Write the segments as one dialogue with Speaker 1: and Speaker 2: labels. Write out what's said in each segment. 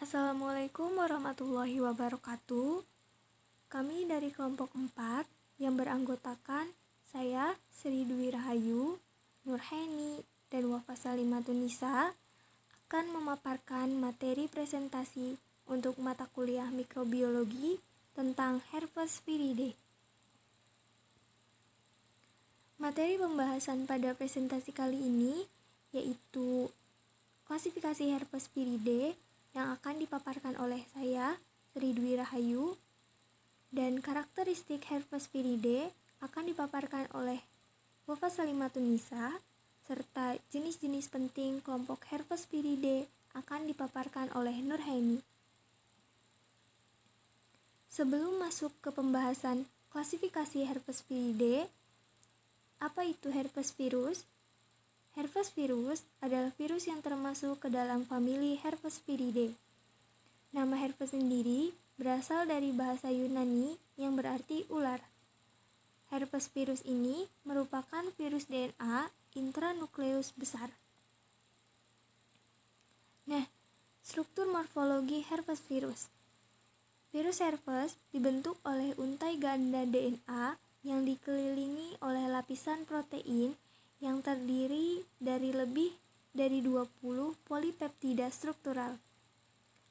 Speaker 1: Assalamualaikum warahmatullahi wabarakatuh. Kami dari kelompok 4 yang beranggotakan saya, Sri Dwi Rahayu, Nurheni, dan Wafa Salimatun Nisa akan memaparkan materi presentasi untuk mata kuliah mikrobiologi tentang Herpes viridae. Materi pembahasan pada presentasi kali ini yaitu klasifikasi Herpes viridae yang akan dipaparkan oleh saya, Sri Dwi Rahayu, dan karakteristik Herpes viridae akan dipaparkan oleh Wafa Salimatun Nisa, serta jenis-jenis penting kelompok Herpes viridae akan dipaparkan oleh Nurheni. Sebelum masuk ke pembahasan klasifikasi Herpes viridae, apa itu herpes virus? Herpes virus adalah virus yang termasuk ke dalam famili Herpes viridae. Nama herpes sendiri berasal dari bahasa Yunani yang berarti ular. Herpes virus ini merupakan virus DNA intranukleus besar. Nah, struktur morfologi herpes virus. Virus herpes dibentuk oleh untai ganda DNA yang dikelilingi oleh lapisan protein yang terdiri dari lebih dari 20 polipeptida struktural.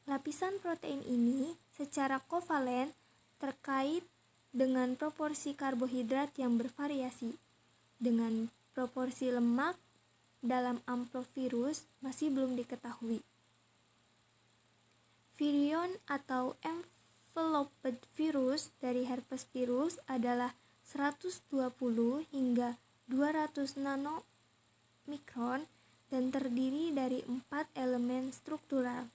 Speaker 1: Lapisan protein ini secara kovalen terkait dengan proporsi karbohidrat yang bervariasi, dengan proporsi lemak dalam amplop virus masih belum diketahui. Virion atau enveloped virus dari herpes virus adalah 120 hingga 200 nanomikron dan terdiri dari 4 elemen struktural.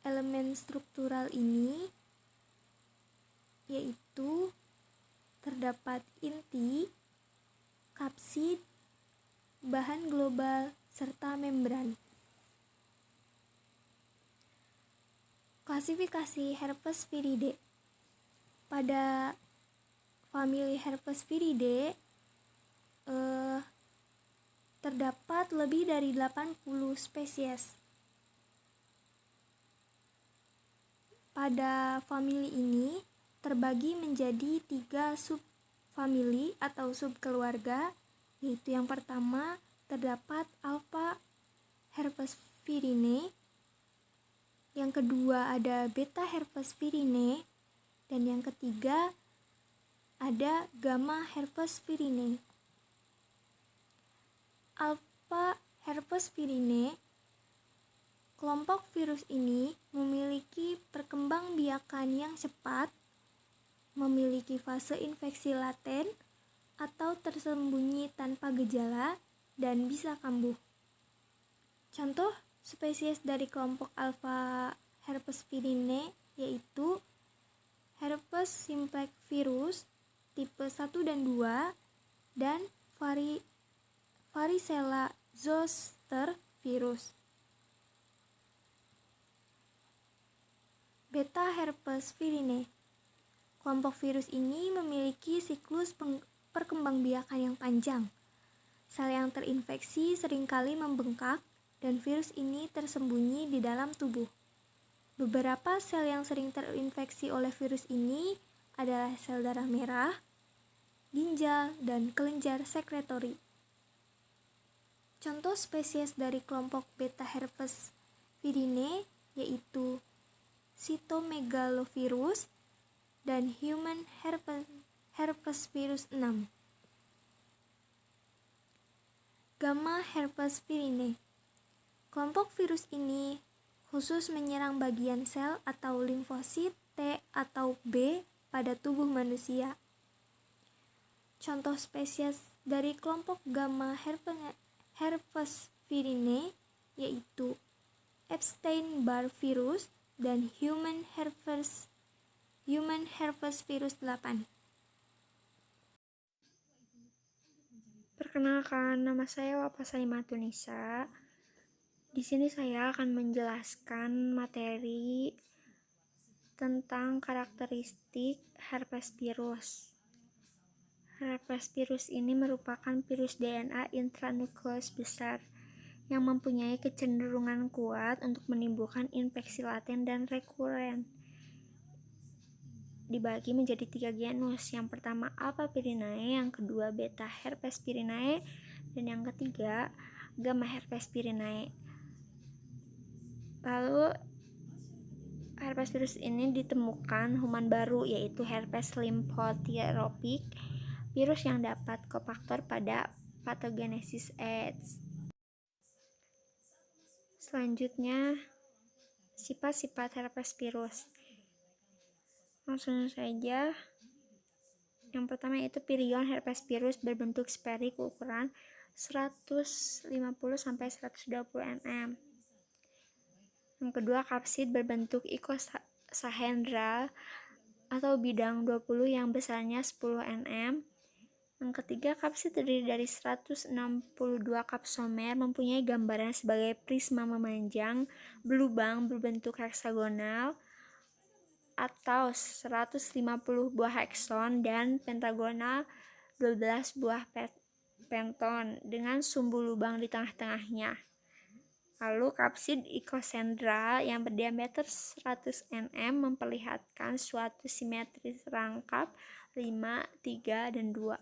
Speaker 1: Elemen struktural ini yaitu terdapat inti, kapsid, bahan global, serta membran. Klasifikasi Herpes viridae. Pada famili Herpes viridae terdapat lebih dari 80 spesies. Pada famili ini terbagi menjadi 3 subfamili atau subkeluarga, yaitu yang pertama terdapat Alpha Herpes virinae, yang kedua ada Beta Herpes virinae, dan yang ketiga ada Gamma Herpes virinae. Alpha Herpes virinae, kelompok virus ini memiliki perkembangbiakan yang cepat, memiliki fase infeksi laten atau tersembunyi tanpa gejala, dan bisa kambuh. Contoh spesies dari kelompok Alpha Herpes virinae yaitu Herpes simplex virus tipe 1 dan 2 dan Varicella zoster virus. Beta Herpes virinae. Kelompok virus ini memiliki siklus perkembangbiakan yang panjang. Sel yang terinfeksi seringkali membengkak dan virus ini tersembunyi di dalam tubuh. Beberapa sel yang sering terinfeksi oleh virus ini adalah sel darah merah, ginjal, dan kelenjar sekretori. Contoh spesies dari kelompok Beta Herpes virinae yaitu Cytomegalovirus dan Human Herpes virus 6. Gamma Herpes virinae. Kelompok virus ini khusus menyerang bagian sel atau limfosit T atau B pada tubuh manusia. Contoh spesies dari kelompok Gamma Herpes virinae yaitu Epstein-Barr virus dan Human Herpes virus 8.
Speaker 2: Perkenalkan, nama saya Wafa Salimatun Nisa. Di sini saya akan menjelaskan materi tentang karakteristik herpes virus. Herpes virus ini merupakan virus DNA intranukleus besar yang mempunyai kecenderungan kuat untuk menimbulkan infeksi laten dan rekuren. Dibagi menjadi 3 genus. Yang pertama Alpha pirinae, yang kedua Beta herpes pirinae, dan yang ketiga Gamma herpes pirinae. Lalu herpes virus ini ditemukan human baru, yaitu herpes lymphotropic, virus yang dapat kofaktor pada patogenesis AIDS. Selanjutnya, sifat-sifat herpes virus. Langsung saja. Yang pertama yaitu virion herpes virus berbentuk sferik ukuran 150-120 nm. Yang kedua, kapsid berbentuk icosahedral atau bidang 20 yang besarnya 10 nm. Yang ketiga, kapsid terdiri dari 162 kapsomer, mempunyai gambaran sebagai prisma memanjang, berlubang berbentuk heksagonal atau 150 buah hekson, dan pentagonal 12 buah penton dengan sumbu lubang di tengah-tengahnya. Lalu kapsid icosahedral yang berdiameter 100 nm memperlihatkan suatu simetri rangkap 5, 3, dan 2.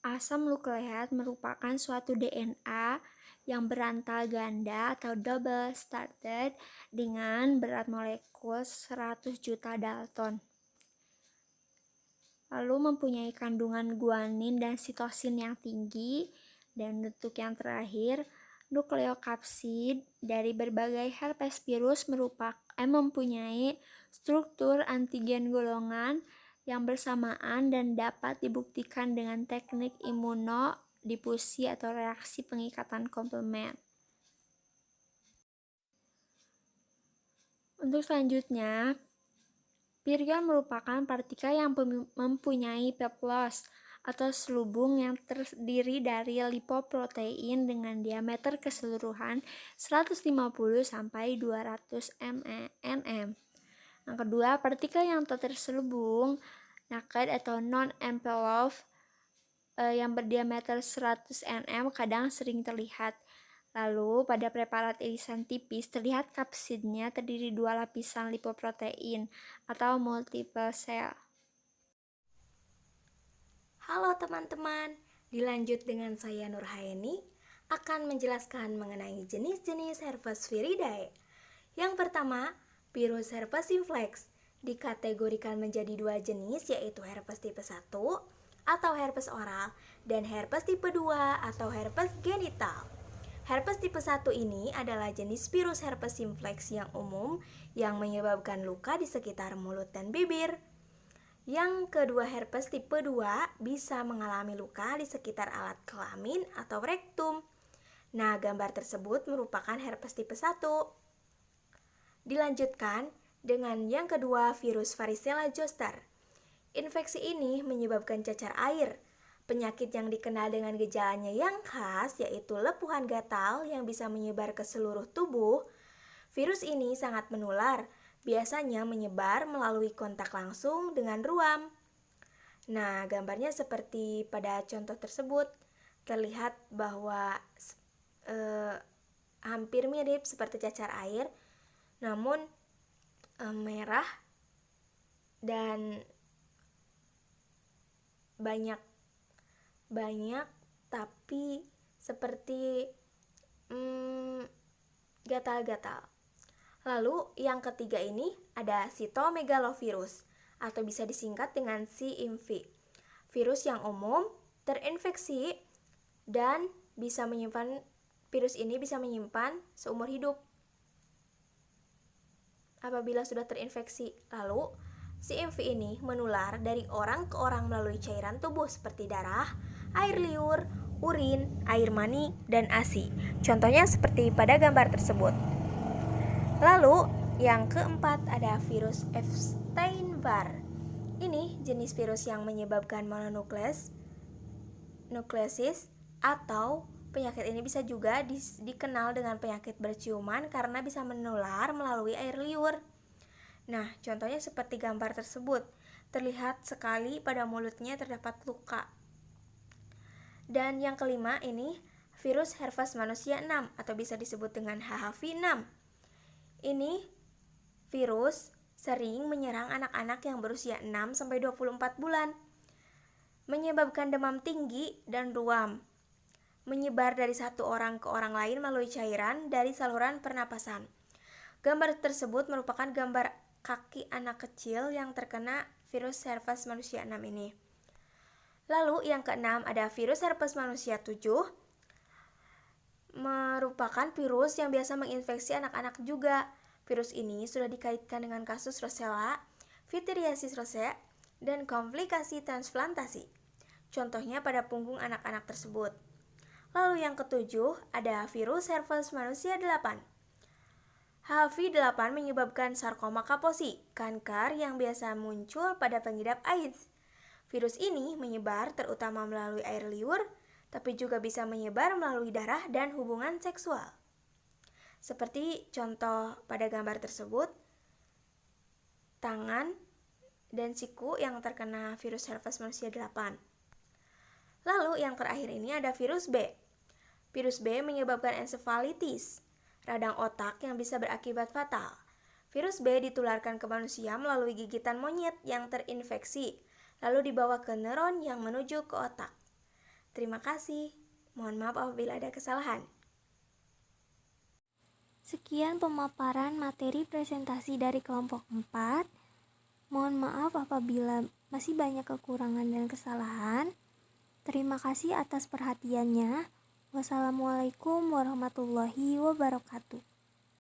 Speaker 2: Asam nukleat merupakan suatu DNA yang berantal ganda atau double stranded dengan berat molekul 100 juta Dalton. Lalu mempunyai kandungan guanin dan sitosin yang tinggi. Dan bentuk yang terakhir, nukleokapsid dari berbagai herpes virus mempunyai struktur antigen golongan yang bersamaan dan dapat dibuktikan dengan teknik imunodifusi atau reaksi pengikatan komplement. Untuk selanjutnya, virion merupakan partikel yang mempunyai peplos atau selubung yang terdiri dari lipoprotein dengan diameter keseluruhan 150-200 nm. Yang kedua, partikel yang tak terselubung naked atau non-enveloped yang berdiameter 100 nm kadang sering terlihat. Lalu pada preparat irisan tipis terlihat kapsidnya terdiri 2 lapisan lipoprotein atau multiple cell.
Speaker 1: Halo teman-teman, dilanjut dengan saya Nurhaeni akan menjelaskan mengenai jenis-jenis herpes viridae. Yang pertama, virus herpes simplex dikategorikan menjadi 2 jenis, yaitu herpes tipe 1 atau herpes oral dan herpes tipe 2 atau herpes genital. Herpes tipe 1 ini adalah jenis virus herpes simplex yang umum yang menyebabkan luka di sekitar mulut dan bibir. Yang kedua, herpes tipe 2 bisa mengalami luka di sekitar alat kelamin atau rektum. Nah, gambar tersebut merupakan herpes tipe 1. Dilanjutkan dengan yang kedua, virus varicella zoster. Infeksi ini menyebabkan cacar air. Penyakit yang dikenal dengan gejalanya yang khas yaitu lepuhan gatal yang bisa menyebar ke seluruh tubuh. Virus ini sangat menular, biasanya menyebar melalui kontak langsung dengan ruam. Nah, gambarnya seperti pada contoh tersebut, terlihat bahwa hampir mirip seperti cacar air, namun merah dan banyak tapi seperti gatal-gatal. Lalu yang ketiga ini ada cytomegalovirus atau bisa disingkat dengan CMV. Virus yang umum terinfeksi dan virus ini bisa menyimpan seumur hidup apabila sudah terinfeksi. Lalu CMV ini menular dari orang ke orang melalui cairan tubuh seperti darah, air liur, urin, air mani, dan ASI. Contohnya seperti pada gambar tersebut. Lalu yang keempat ada virus Epstein-Barr. Ini jenis virus yang menyebabkan mononukleosis atau penyakit ini bisa juga dikenal dengan penyakit berciuman karena bisa menular melalui air liur. Nah, contohnya seperti gambar tersebut. Terlihat sekali pada mulutnya terdapat luka. Dan yang kelima ini virus herpes manusia 6 atau bisa disebut dengan HHV6. Ini virus sering menyerang anak-anak yang berusia 6-24 bulan. Menyebabkan demam tinggi dan ruam. Menyebar dari satu orang ke orang lain melalui cairan dari saluran pernapasan. Gambar tersebut merupakan gambar kaki anak kecil yang terkena virus herpes manusia 6 ini. Lalu yang keenam ada virus herpes manusia 7, merupakan virus yang biasa menginfeksi anak-anak juga. Virus ini sudah dikaitkan dengan kasus Rosella, Pityriasis rosea, dan komplikasi transplantasi. Contohnya pada punggung anak-anak tersebut. Lalu yang ketujuh ada virus herpes manusia 8. HPV-8 menyebabkan sarkoma kaposi, kanker yang biasa muncul pada pengidap AIDS. Virus ini menyebar terutama melalui air liur, tapi juga bisa menyebar melalui darah dan hubungan seksual. Seperti contoh pada gambar tersebut, tangan dan siku yang terkena virus herpes manusia 8. Lalu yang terakhir ini ada virus B. Virus B menyebabkan ensefalitis, radang otak yang bisa berakibat fatal. Virus B ditularkan ke manusia melalui gigitan monyet yang terinfeksi, lalu dibawa ke neuron yang menuju ke otak. Terima kasih. Mohon maaf apabila ada kesalahan.
Speaker 2: Sekian pemaparan materi presentasi dari kelompok 4. Mohon maaf apabila masih banyak kekurangan dan kesalahan. Terima kasih atas perhatiannya. Wassalamualaikum warahmatullahi wabarakatuh.